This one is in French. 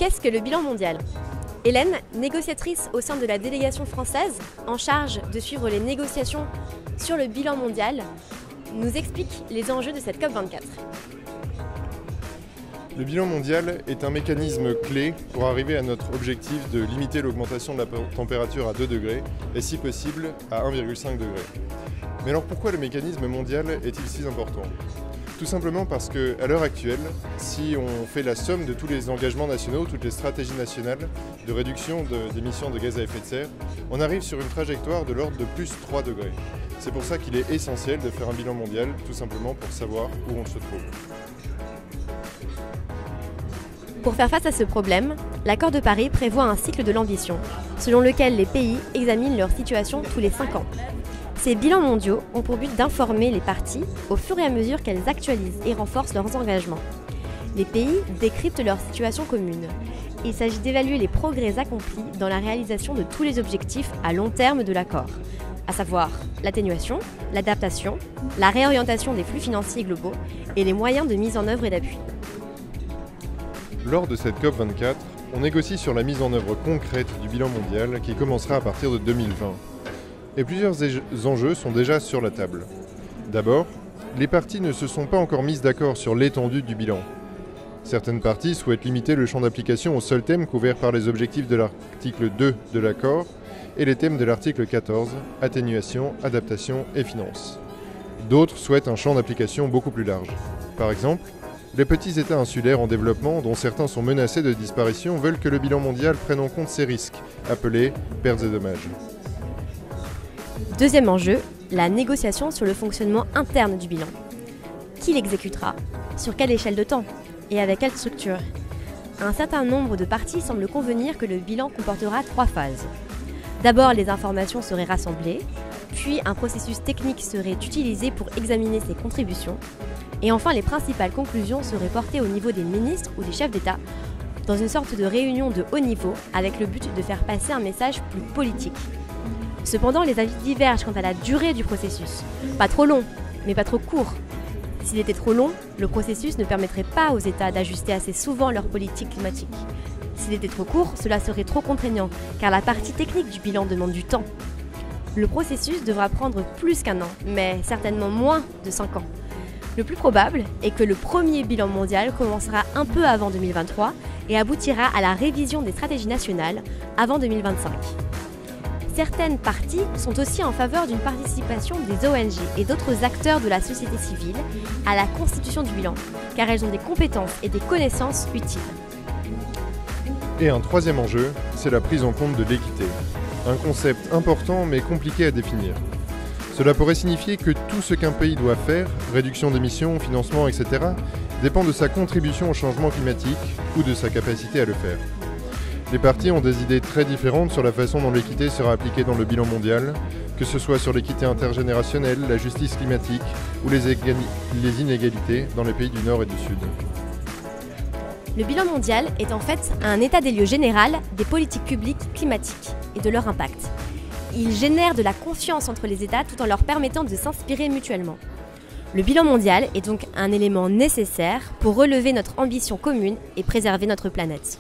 Qu'est-ce que le bilan mondial? Hélène, négociatrice au sein de la délégation française, en charge de suivre les négociations sur le bilan mondial, nous explique les enjeux de cette COP24. Le bilan mondial est un mécanisme clé pour arriver à notre objectif de limiter l'augmentation de la température à 2 degrés et si possible à 1,5 degré. Mais alors pourquoi le mécanisme mondial est-il si important ? Tout simplement parce qu'à l'heure actuelle, si on fait la somme de tous les engagements nationaux, toutes les stratégies nationales de réduction d'émissions de gaz à effet de serre, on arrive sur une trajectoire de l'ordre de plus 3 degrés. C'est pour ça qu'il est essentiel de faire un bilan mondial, tout simplement pour savoir où on se trouve. Pour faire face à ce problème, l'accord de Paris prévoit un cycle de l'ambition, selon lequel les pays examinent leur situation tous les 5 ans. Ces bilans mondiaux ont pour but d'informer les parties au fur et à mesure qu'elles actualisent et renforcent leurs engagements. Les pays décryptent leur situation commune. Il s'agit d'évaluer les progrès accomplis dans la réalisation de tous les objectifs à long terme de l'accord, à savoir l'atténuation, l'adaptation, la réorientation des flux financiers globaux et les moyens de mise en œuvre et d'appui. Lors de cette COP24, on négocie sur la mise en œuvre concrète du bilan mondial qui commencera à partir de 2020. Et plusieurs enjeux sont déjà sur la table. D'abord, les parties ne se sont pas encore mises d'accord sur l'étendue du bilan. Certaines parties souhaitent limiter le champ d'application aux seuls thèmes couverts par les objectifs de l'article 2 de l'accord et les thèmes de l'article 14, atténuation, adaptation et finances. D'autres souhaitent un champ d'application beaucoup plus large. Par exemple, les petits États insulaires en développement, dont certains sont menacés de disparition, veulent que le bilan mondial prenne en compte ces risques, appelés pertes et dommages. Deuxième enjeu, la négociation sur le fonctionnement interne du bilan. Qui l'exécutera? Sur quelle échelle de temps? Et avec quelle structure? Un certain nombre de parties semblent convenir que le bilan comportera 3 phases. D'abord, les informations seraient rassemblées, puis un processus technique serait utilisé pour examiner ces contributions, et enfin les principales conclusions seraient portées au niveau des ministres ou des chefs d'État, dans une sorte de réunion de haut niveau avec le but de faire passer un message plus politique. Cependant, les avis divergent quant à la durée du processus. Pas trop long, mais pas trop court. S'il était trop long, le processus ne permettrait pas aux États d'ajuster assez souvent leur politique climatique. S'il était trop court, cela serait trop contraignant, car la partie technique du bilan demande du temps. Le processus devra prendre plus qu'1 an, mais certainement moins de 5 ans. Le plus probable est que le premier bilan mondial commencera un peu avant 2023 et aboutira à la révision des stratégies nationales avant 2025. Certaines parties sont aussi en faveur d'une participation des ONG et d'autres acteurs de la société civile à la constitution du bilan, car elles ont des compétences et des connaissances utiles. Et un troisième enjeu, c'est la prise en compte de l'équité. Un concept important mais compliqué à définir. Cela pourrait signifier que tout ce qu'un pays doit faire, réduction d'émissions, financement, etc., dépend de sa contribution au changement climatique ou de sa capacité à le faire. Les parties ont des idées très différentes sur la façon dont l'équité sera appliquée dans le bilan mondial, que ce soit sur l'équité intergénérationnelle, la justice climatique ou les inégalités dans les pays du Nord et du Sud. Le bilan mondial est en fait un état des lieux général des politiques publiques climatiques et de leur impact. Il génère de la confiance entre les États tout en leur permettant de s'inspirer mutuellement. Le bilan mondial est donc un élément nécessaire pour relever notre ambition commune et préserver notre planète.